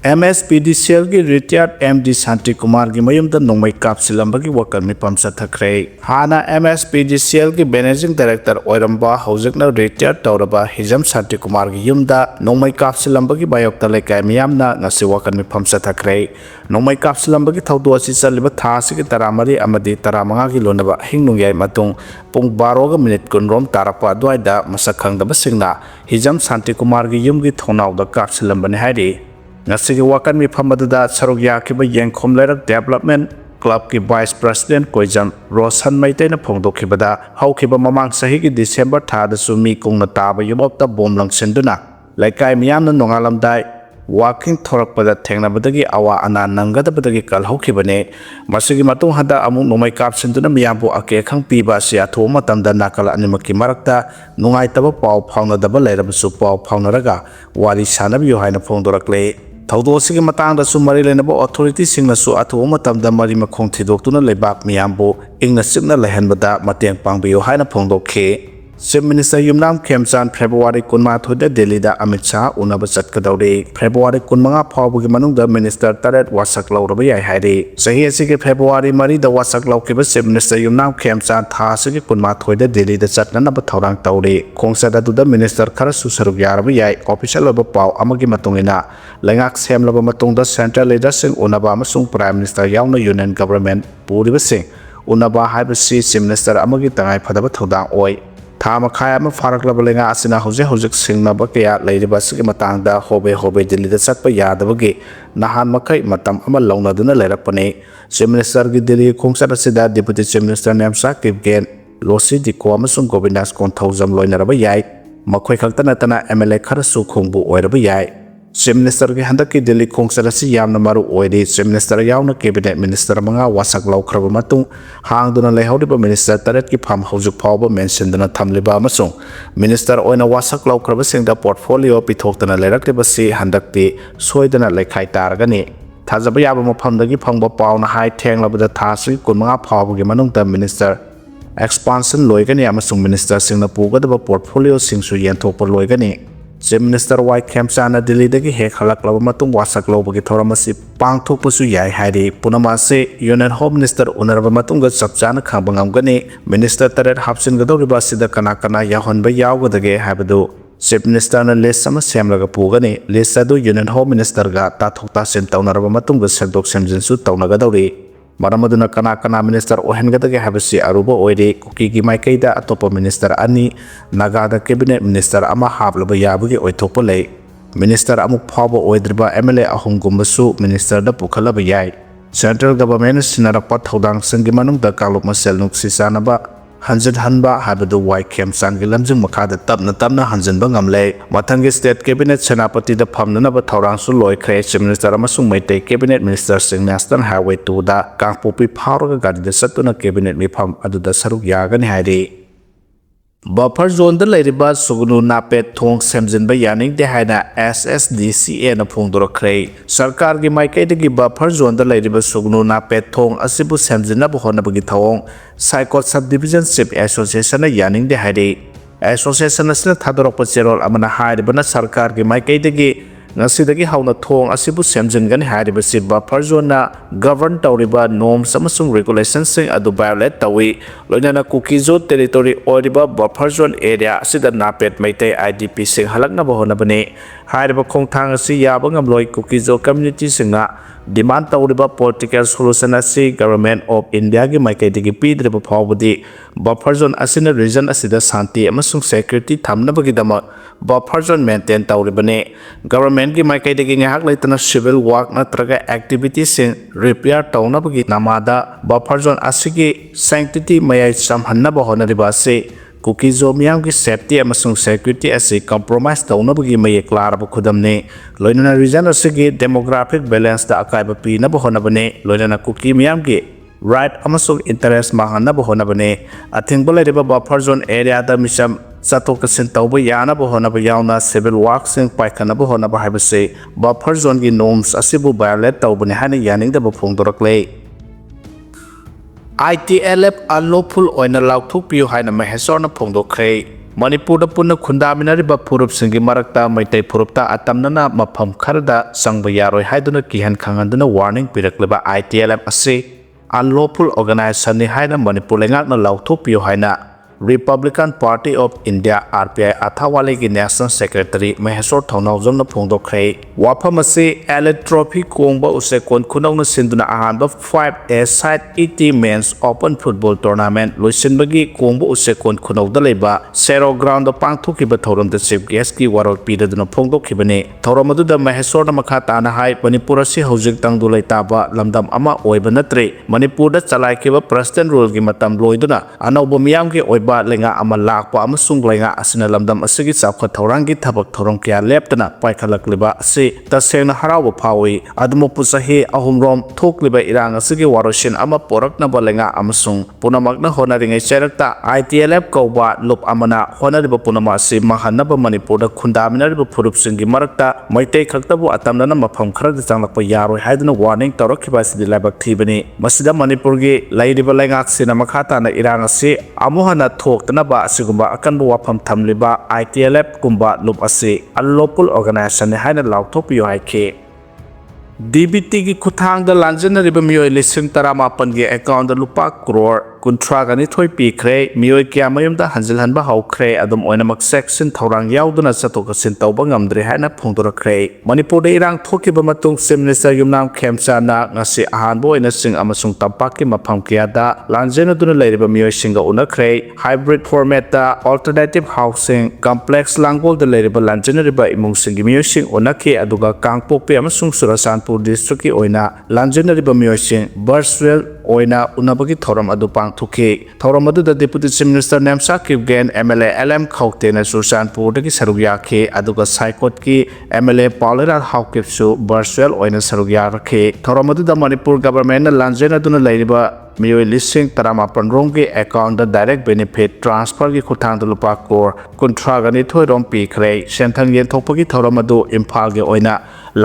MSPDCL की retired MD Shanti Kumar की मयुमदा नोंमै कापसिलंबगी वकल मिफम चत्खरे हाना MSPDCL की managing director ओइरंबा हौजकना retired तौरबा Hijam Shanti Kumar की युमदा नोंमै कापसिलंबगी बायोक्ता लेकाय मियामना ngasi वकल मिफम चत्खरे नोंमै कापसिलंबगी थौदो असि चलिबा थासिगी तरामरी अमदी तरामंगा की लोनबा हिंगनुंगयाय मतुंग पुंग 12 मिनिट कुनरोम तारपा द्वाइदा मसक खंगदबा सिंगना हिजम शांति कुमार की युमगी थोनावदा कापसिलंबने हाइरि ngasi wakan mi phamada sarok yakiba yengkhom lerak development club ki vice president koijam rosan maitei na phongdokhibada haukiba mamang sahi ki december tha da sumi kongna taba yobta bom langsenduna laikai miyamna nongalamdai walking thorakpada thengnabadagi awa ana nangadabadagi kal haukibane masigi matung hada amu nomai kapsenduna miyambu ake khang piba sia thoma tamda nakal animaki marakta nungai taba paw phawna daba leirabasu paw phawnaraga wari sanabiyo haina phongdorakle थौदोसिगे Matang दसु मरी लेनबो authority सिंगनसु अथो मतमदा मरी मखों थिदोक्तुना लेबाक मियामबो इंगना सिगना लेहनबदा मतेंग पांगबियो हाइना फोंदोखे chief minister Yumnam खेमचान February 19 Delhi दा अमित शाह उनब चटकदौरे फेब्रुवारी 15 फावबगी मनुंगदा minister तरेट वासक लौरब याय हाइरे सही असिगे फेब्रुवारी 3 दा वासक लौकेबा चीफ मिनिस्टर युमनाम खेमचान थासिगे 19 दिल्ली दा चटननब थौरांग तौरे खोंगसदा दुदा मिनिस्टर खरा सुसरुग यारब याय ऑफिशियल लब पाव अमगी मतुंगिना लेंगाक सेमलब मतुंगदा सेंट्रल लीडरसिंग उनबा अमसुंग प्राइम मिनिस्टर यावना यूनियन गवर्नमेंट पूरिबसिंग उनबा हाइबसि चीफ मिनिस्टर अमगी तंगाय फदब थौदांग ओय थाम खाया फारकलब लेंगा असिना हौजिक सिंगनब कया लेरिबसगे मतंगदा होबे दिल्ली दा चटप यादबगे नहान मखै मतम अमा लौनदुना लेरपने चीफ मिनिस्टर की दिल्ली खोंगसद असिदा deputy chief minister Nemcha Kipgen लोसी दिको अमसुंग गोविंदास कोंथौजम लोइनरब याय मखै खक्ता नतना MLA खरसु खोंगबु ओइरब याय चीफ मिनिस्टर की हंदक की दिल्ली खोंगसद असि यामना मारु ओइरि चीफ मिनिस्टर यावना कैबिनेट मिनिस्टर मंगा वासक लौखरब मतुंग हांगदुना लेहौरिबा मिनिस्टर तरेट की फाम हौजुक फावबा मेंशनदुना थमलिबा अमसुंग मिनिस्टर ओइना वासक लौखरब सिंगदा पोर्टफोलियो पिथोक्तना लेरक्तिबसि हंदकति सोइदना लेखाइ तारगनि थाजब याबा मफमदगी फंगबा पावना हाइ थेंगलबदा थासि 15 फावबगी मनुंगदा मिनिस्टर एक्सपांशन लोइगनि अमसुंग मिनिस्टर सिंगना पुगदबा पोर्टफोलियो सिंगसु येंथोकपा लोइगनि चीफ मिनिस्टर वाई खेमचाना दिल्ली दगी हेक हलक्लब मतुंग वासक लौबगी थौरमसि पांगथोकपसु याय हाइरि पुनमासे यूनियन होम मिनिस्टर उनरब मतुंग चपचाना खांबा ngamgani मिनिस्टर तरेट हापसिनगदौरिबा सिदा कना कना याहनबा यावगदगे हाइबदु चीफ मिनिस्टर ना लिस्ट सम सेमलगा पुगनि लिस्ट अदु यूनियन होम मिनिस्टर गा ताथोकता सिन तौनरब मतुंग सेंदोक सेमजिनसु तौनगदौरि मरमदुना कना कना मिनिस्टर ओहेनगदगे हाबसि अरुबो ओइरे कुकी की माइकैदा अतोप मिनिस्टर अनि नागादा कैबिनेट मिनिस्टर अमा हाबलब याबगे ओइथोप लै मिनिस्टर अमुक फावबो ओइद्रिबा MLA अहुमगुमबसु मिनिस्टर दा पुखलब याय सेंट्रल गवर्नमेंट सिनारप थौदांग संगी मनुंगदा कालुक मसेल नुक्सि सानबा हंजन हनबा हाबदु वाई खेमचान गे लमजिंग मखादा तपना हंजनबा ngamle मथंगी स्टेट कैबिनेट सेनापति दा फमनब थौरांसु लोइख्रे chief minister अमसुंग Meitei cabinet minister सिंग नेशनल हाईवे 2 दा कांगपोपी फावरगा गाड़ी सत्तुना कैबिनेट मिफम अदुदा सरुक यागनि हाइरि बफर जोन दा लेरिबा सुगनु नापेट थोंग सेमजिनबा यानिंग दे हाइना SSDCA ना फोंदोरख्रे सरकार की माइकैदगी बफर जोन दा लेरिबा सुगनु नापेट थोंग असिबु सेमजिनब होनबगी थोंग साइकोट सब डिवीजन शिप एसोसिएशन ना यानिंग दे हाइरि एसोसिएशन असना थादोरप चेरोल अमना हाइरिबना सरकार की माइकैदगी ngasi hauna thong asibu semjingani hairibasi buffer zone na govern tawriba norms amasung regulations sing adu violate tawi loinana Kuki zone territory oriba buffer zone area asida napet maitai IDP sing halakna bahona bane hairiba khongthang asi yaba ngamloi Kuki zone community singa demand tawriba political solution asi government of India gi maikai digi pidriba phawbudi buffer zone asina region asida santi amasung security thamnabagi dama buffer zone maintain tawribane government की माइकैदगी ngahak leitana civil work natraga activities sin repair tawnabagi namada buffer zone asigi sanctity mayai samhanna bahonariba se Kuki zone miyam ki safety amasung security asi compromise tawnabagi maye klaraba khudamne loinana region asigi demographic balance da akaiba pina bahonabane loinana Kuki miyam ki right amasung interest mahanna bahonabane athingba leiriba buffer zone area da misam Satokasin tauba yana bahonaba yauna civil works in paikana bahonaba haibase buffer zone gi norms asibu violate taubane hana yaning da bafongdorakle ITLF unlawful oina laukthuk piu haina mahesor na phongdokre Manipur punna khundaminariba phurupsingi marakta maitai phurupta atamnana mafam kharada sangba yaroi haiduna kihan khanganduna warning pirakleba ITLF ase unlawful organization ni haina Manipur lengakna lauthopiyo haina Republican Party of India RPI Athawale ki National Secretary Maheswar Thonawjong na phongdokre wafam ase electrophy kongba use kon khunong na sinduna ahanba 5A side ET Men's Open Football Tournament loisinbagi kongba use kon khunong da leba Zero Ground da pangthokiba thorom da chief guest ki warol pidaduna phongdokhibane thorom aduda Maheswar na makha tana hai Manipur ase hojik tangdu leitaba lamdam ama oiba natre Manipur da chalaikiba president rule gi matam loiduna anauba miyam ki lenga ama lakh pa amasung lenga asina lamdam asigi chapkha thorangi thabak thorong kya leptana paikhalakliba ase tasengna harawa phawi admo pusahi ahumrom thokliba irang asigi waroshin ama porakna balenga amasung punamakna honaringai cherakta ITLF kauba lup amana honariba punama ase mahanaba Manipur da khundaminariba phurupsingi marakta maitai khaktabu atamnana mafam kharada changlakpa yaroi haiduna warning tawrakhiba sidi labak thibani masida Manipur gi lairiba lengak sina makhata na irang ase amuhana thoktanaba asigumba akanba wafam thamliba ITLF kumba lup ase unlawful organization ni haina lauthopiyo haike DBT ki khuthangda lanjanariba miyoi lising taramapan gi account da lupa crore kuntragani thoi pikre miyoi kya mayumda hanjilhanba haukhre adum oinamak section thorang yauduna chatokasin tawba ngamdre haina phongdorakre Manipur da irang thokiba matung Chief Minister Yumnam Khemchana ngasi ahanbo oina sing amasung tampaki mafam kya da lanjena duna leiriba miyoi singa unakre hybrid format da alternative housing complex langol da leiriba lanjenariba imung singi miyoi sing unake aduga kangpokpe amasung Surasanpur district ki oina lanjenariba miyoi sing virtual oina unabagi thoram adu pangthuke thoram adu da Deputy Chief Minister Namsa Kipgen MLA LM Khaukte na Surasanpur dagi sarugya ke aduga Saikot ki MLA Paulera Haukipsu virtual oina sarugya rakhe thoram adu da Manipur government na lanjena duna leiriba miyoi lising taramapan rongi account da direct benefit transfer ki khuthang da lupa crore kuntragani thoi rom pikre senthang yen thokpagi thoram adu Imphal ge oina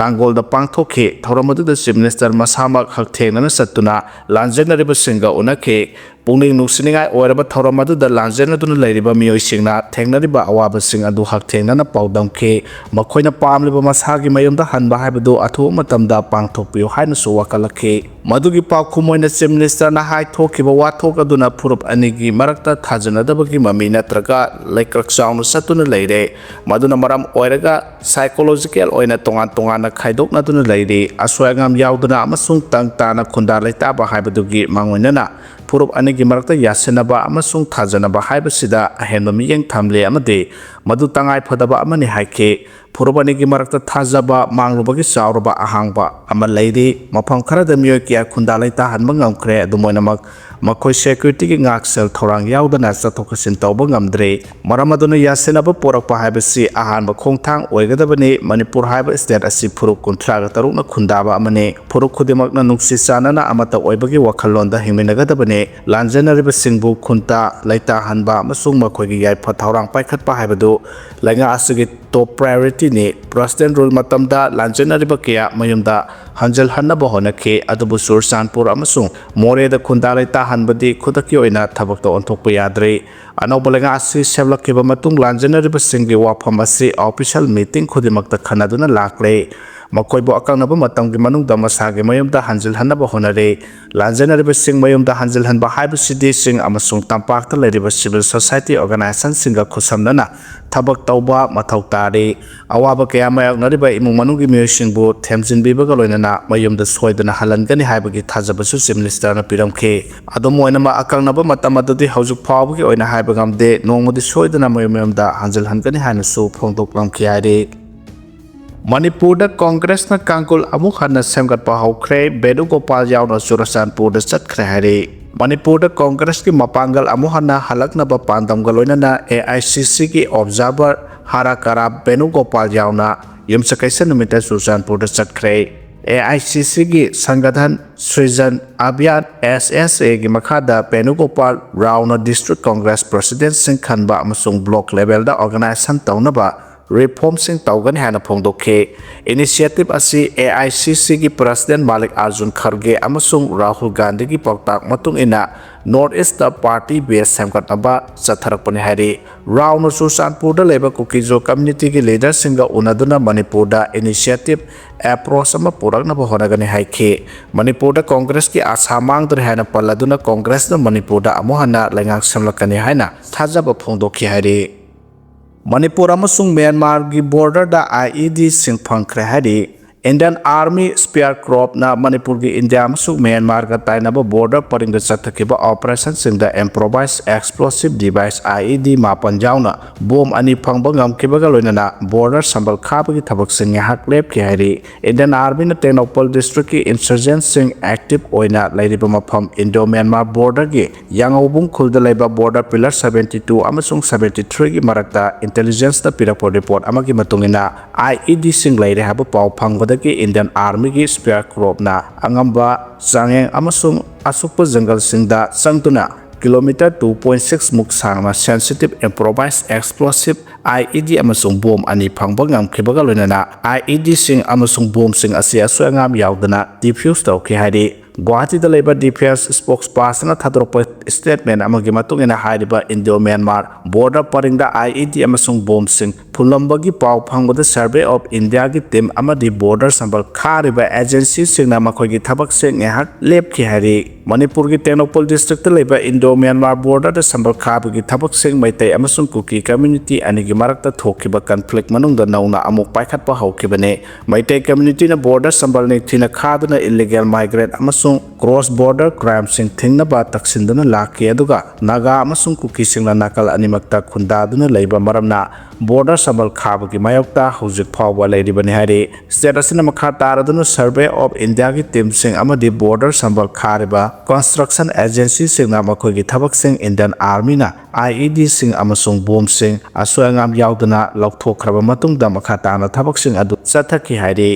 langol da pangthokhe thoram adu da Chief Minister masamak hakthengna na satuna lanjenariba singa unake pungning nungsiningai oiraba thoram adu da lanjena duna leiriba miyoi singna thengnariba awaba sing adu hakthengna na paudamkhe makhoina pamliba masagi mayumda hanba haibadu athu matamda pangthokpiyo haina su wakalakhe madugi pakhumoina Chief Minister na hai thokiba wathok aduna phurup anigi marakta thajanadabagi mami natraga laikrak chaunu satuna leire maduna maram oiraga psychological oina tongan na khaidokna duna leire aswagam yauduna amasung tangtana khunda leitaba haibadugi mangoinana phurup anigi marakta yasenaba amasung thajanaba haibasida ahenba miyeng thamle amade madu tangai phadaba amani haike phurup anigi marakta thajaba mangrubagi chauraba ahangba ama leire mafam kharada miyoi kya khunda leita hanba ngamkhre adumoinamak makhoi security ki ngaksel thorang yaudana chathokasin tawba ngamdre maramaduna yasenaba porakpa haibasi ahanba khongthang oigadabani Manipur haiba state asi phurup kuntraga tarukna khundaba amane phurup khudimakna nungsi chanana amata oibagi wakhalonda hingminagadabane lanjanariba singbu khunta leita hanba amasung makhoigi yaifa thorang paikhatpa haibadu lainga asigi top priority ni president rule matamda lanjanariba kya mayumda hanjal hanaba honake adubu Surasanpur amasung more da khunda leita hanbadi khudaki oina thabakta onthokpa yadre anauba lenga asi sevlakiba matung lanjanariba singi wafam asi official meeting khudimakta khanaduna lakle makoibo akangnaba matamgi manungda masagi mayumda hanjal hanaba honare lanjanariba sing mayumda hanjal hanba haibasidi sing amasung tampakta leiriba civil society organization singa khusamnana thabak tauba mathau tare awaba kaya mayaknariba imung manunggi miyosingbu themjinbibaga loinana mayumda soidana halangani haibagi thajabasu Chief Minister na piramkhe adom oinama akangnaba matam adudi haujuk phawbagi oina haibagamde nongmodi soidana mayumda hanjal hangani haina su phongdoklamkhe haire Manipur da Congress na kangkul amuk hana semgatpa haukhre Benugopal yauna Surasanpur da chatkhre haire Manipur da Congress ki mapangal amuhana halaknaba pandamga loinana AICC ki observer harakara Benugopal yauna yumsakaisa numita Surasanpur da chatkhre AICC ki sangadhan Srijan Abhiyan SSA ki makhada Benugopal rauna District Congress President sing khanba amasung block level da organization taunaba reformsing tawgan hana phongdokhe initiative asi AICC gi president Malik Arjun Kharge amasung Rahul Gandhi gi paktak matung ina North East party base samkat naba chatharakpani hari Rauna Susanpur da leba Kuki community gi leader singa unaduna Manipur da initiative approach ama purakna ba honagani haikhe Manipur da Congress ki asamang dar hana paladuna Congress da Manipur da amohana lengak samlakani haina thajaba phongdokhi hari Manipur amasung Myanmar gi border da IED sing phangkhre hari Indian Army spear crop na Manipur gi India amasung Myanmar ga tainaba border paringda chathakiba operation singda improvised explosive device IED mapan jauna bom ani phangba ngamkibaga loinana border sambal khabagi thabak sing hak lep ki hari Indian Army na Tenopal district ki insurgents sing active oina lairiba mafam Indo Myanmar border gi yangobung khulda laiba border pillar 72 amasung 73 gi marakta intelligence ta pirakpo report amagi matungina IED sing laire haba paw phangba Indian Army gi spear crop na angamba sangeng amasung asukpa jungle singda sangtuna kilometer 2.6 muk sangma sensitive improvised explosive IED amasung bom ani phangba ngamkhibaga loinana IED sing amasung bom sing asia soangam yaudana defuse tawki hari Guwahati da leba defense spokesperson na thadropa statement amagi matungina hariba Indo Myanmar border paringda IED amasung bom sing phulambagi paw phangboda survey of India gi team amadi border sambal khariba agency singna makhoi gi thabak sing ehak lepki hari Manipur gi Tenopal district leba Indo Myanmar border da sambal khabagi thabak sing maitai amasung Kuki community ani gi marakta thokiba conflict manungda nauna amuk paikhatpa haukibane maitai community na border sambal ni thina khaduna illegal migrant cross border crime sing thingna ba taksinduna lakhi aduga naga amasung Kuki singna nakal animakta khundaduna leiba maramna border sambal khabagi mayokta hojik phawba leiribani hari state asina makha taraduna survey of India gi team sing amadi border sambal khariba construction agency singna makhoi gi thabak sing Indian Army na IED sing amasung bom sing asoangam yauduna lokthokraba matungda makha tana thabak sing adu chathaki hari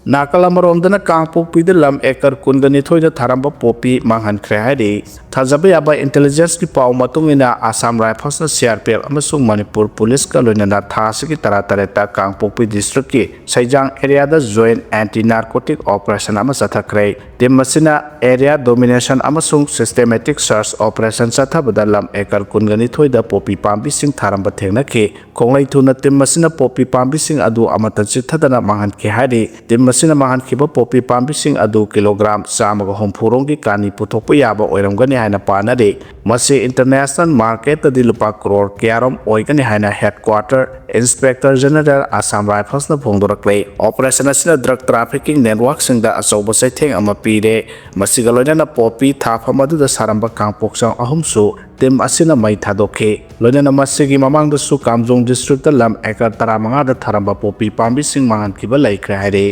Nakalamarom dana Kangpokpi the lam ekar kungani thoida tharamba popi manghankhre hari thajabe aba intelligence ki paw matungina Assam Rifles na CRPF amasung Manipur police ka loinana thasiki taratareta Kangpokpi district ki Saijang area da joint anti narcotic operation ama chatkhre temasina area domination amasung systematic search operation chathabada lam ekar kungani thoida popi pambi sing tharamba thengna ke konglai thuna temasina popi pambi sing adu amatan chithadana manghankhe hari masina mahan khiba popi pambi sing adu kilogram samaga homphurong gi kani puthokpa yaba oiramgani haina panade masi international market di lupa crore kyarom oigani haina headquarter inspector general Assam Rifles na phongdorakle operation asina drug trafficking network singda asoba saitheng ama pire masiga loinana popi thafam adu da saramba kangpoksang ahumsu tem asina mai thadokhe loinana masigi mamang da su kamjong district da lam ekar 15 da tharamba popi pambi sing mangan khiba laikre haire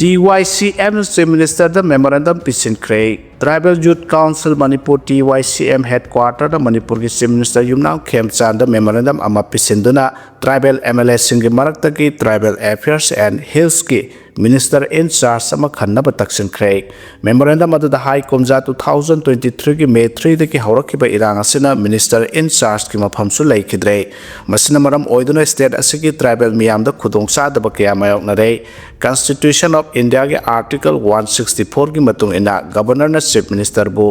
TYCM Chief Minister the memorandum pisinkhre Tribal Youth Council Manipur TYCM headquarter the Manipur ki Chief Minister Yumnam Khemchan the memorandum ama pisinduna tribal MLA singi marakta ki tribal affairs and hills ki Minister in charge sama khanna ba taksinkhre memorandum adu the high komja 2023 ki May 3 de ki haurakhiba irang asina Minister in charge ki maphamsu laikhidre masina maram oiduna state asigi tribal miyam da khudongsa da ba kya mayok na re Constitution of India ke Article 164 ki matung ina Governor na Chief Minister bu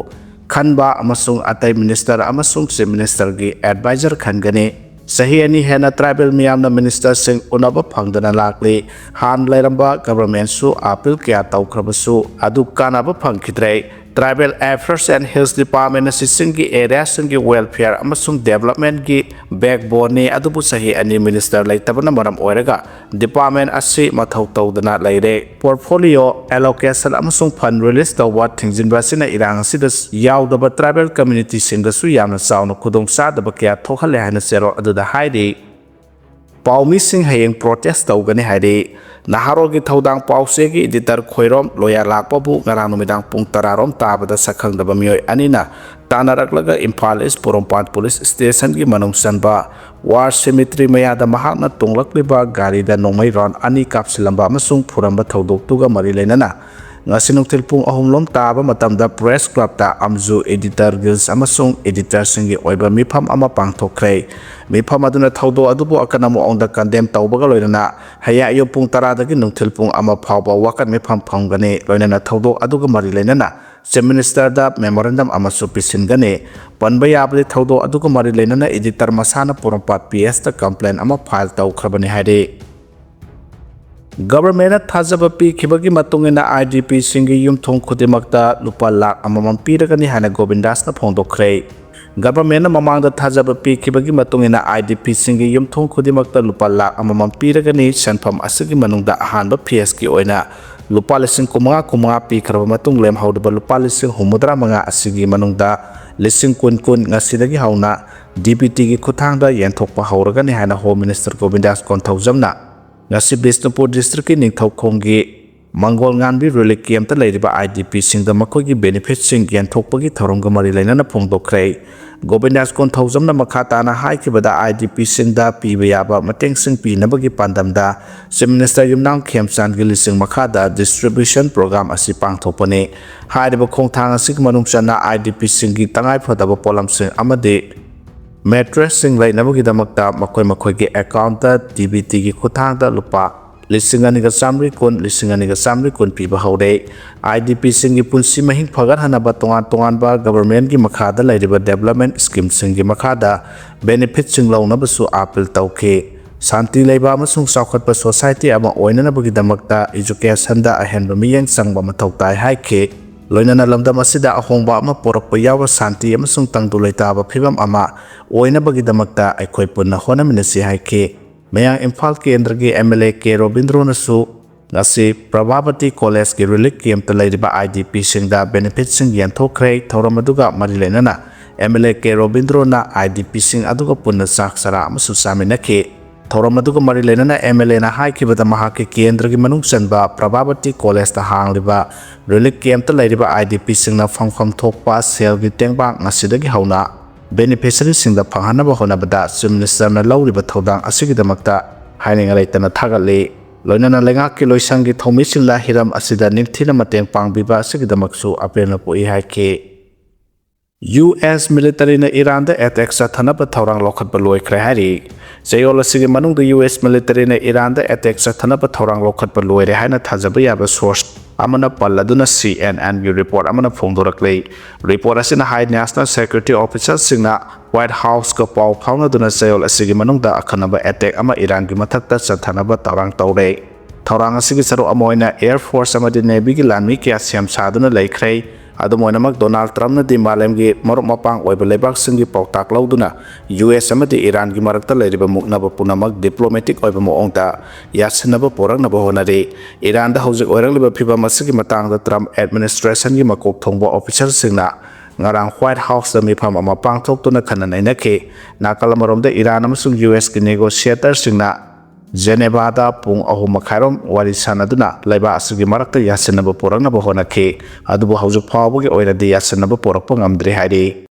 khanba amasung atai minister amasung Chief Minister ki advisor khangani sahi ani hena tribal miyam na minister sing unaba phangdana lakli han lairamba government su appeal kya tawkhrabasu adu kanaba phangkhidre Tribal Affairs and Hills Department na singi area singi welfare amasung development ki backbone ni adubu sahi ani minister laitabana maram oiraga department asi mathau tawdana laire portfolio allocation amasung fund release tawwa thingjinba sina irang sida yaudaba tribal community singda su yamna sauna khudong sadaba kya thokhale hana sero aduda haide Paumi sing hayeng protest tawgani haide Naharo ki thaudang pause ki editor khoirom loya lakpa bu ngarang numidang pung tararom tabada sakhang daba mioi anina tanaraklaga Imphal East Porompat Police Station ki manung sanba war cemetery maya da mahakna tunglakliba gari da nongmai ron ani kapsilamba amasung phuramba thaudok tuga mari leinana ngasi nungthil pung ahumlom taba matamda press clubta amzu editor guilds amasung editor singi oiba mifam ama pangthokre mifam aduna thaudo adubu akana mo ongda condemn tawbaga loinana haya yo pung 10 dagi nungthil pung ama phawba wakan mifam phangani loinana thaudo aduga mari leinana Chief Minister da memorandum amasu pisingani panba yabli thaudo aduga mari leinana editor masana purampat PS ta complaint ama file tawkhrabani haide Government thajaba pi khibagi matungina IDP singi yumthong khudimakta lupa lakh amamam piragani hana Govindas na phongdokre Government na mamangda thajaba pi khibagi matungina IDP singi yumthong khudimakta lupa lakh amamam piragani sanpham asigi manungda ahanba PS ki oina lupa lising kumunga pi kharaba matung lem haudaba lupa lising humudra manga asigi manungda lising kun ngasidagi hauna DPT ki khuthangda yenthokpa hauragani hana Home Minister Govindas konthaujamna ngasi Bisnupur district ki ningthau khonggi Mangol nganbi relic camp ta leiriba IDP singda makogi benefit sing yan thokpagi thorongga mari lainana phongdokre Govindas konthaujamna makhata na haikibada IDP singda piba yaba mateng sing pinabagi pandamda Chief Minister Yumnang Khemchan gi lising makhada distribution program asi pangthopane haiba khongthang asi manungchana IDP singi tangai phodaba polam sing amade mattress sing lai nabagi damakta makoi ki account ta DBT ki khuthang da lupa lisingani ga samri kun piba haude IDP singi punsi mahing phagar hanaba tongan ba government ki makhada lairiba development scheme singi makhada benefit sing launa basu appeal tawke santi leiba amasung saukhatpa society ama oinana bagi damakta education da ahenba miyang sangba mathau tai haike loinana lamdam asida ahongba ama porakpa yawa santi amasung tangdulai taba phibam ama oinabagi damakta aikhoi punna honaminasi haike mayang Imphal Kendra gi MLA K Robindro nasu ngasi Prabhavati College gi relic camp ta leiriba IDP singda benefit sing yanthokre thoramaduga mari leinana MLA K Robindro na IDP sing aduga punna saksara amasu saminake thoramaduga mari leinana MLA na haikibada mahake Kendra gi manung sanba Prabhavati College ta hangliba relic camp ta leiriba IDP singna phangkham thokpa sel gi tengba ngasidagi hauna beneficiary singda phanghanaba honabada Chief Minister na lauriba thodang asigidamakta haininga leitana thagale loinana lenga ki loisangi thomi singla hiram asida ningthina mateng pangbiba asigidamaksu apena poi haike US military na Iran da attack sa thanaba thorang lokhatba loikre hari Zayol asigi manungda US military na Iran da attack sa thanaba thorang lokhatba loire haina thajaba yaba source amana palladuna CNN gi report amana phongdorakle report asina high national security officers singna White House ka paw phawna duna Zayol asigi manungda akhanaba attack ama Iran gi mathakta sa thanaba thorang tawre thorang asigi saru amoina Air Force amadi Navy gi lanmi kya siam saduna laikhrei Adumoinamak Donald Trump na di malam gi marok mapang oiba lebak singi pautak lauduna US amadi Iran gi marakta leiriba muknaba punamak diplomatic oiba moongta yasinaba porang naba honari Iran da hojik oirang liba phiba masigi matang da Trump administration gi makok thongba official singna ngarang White House da mifam ama pangthok tuna khananai nakhe nakalamarom da Iran amasung US gi negotiator singna Geneva da pung ahum makhairom wari sanaduna laiba asigi marakta yasinaba porang naba honakhe adubu haujuk phawbugi oiradi yasinaba porakpa ngamdre haide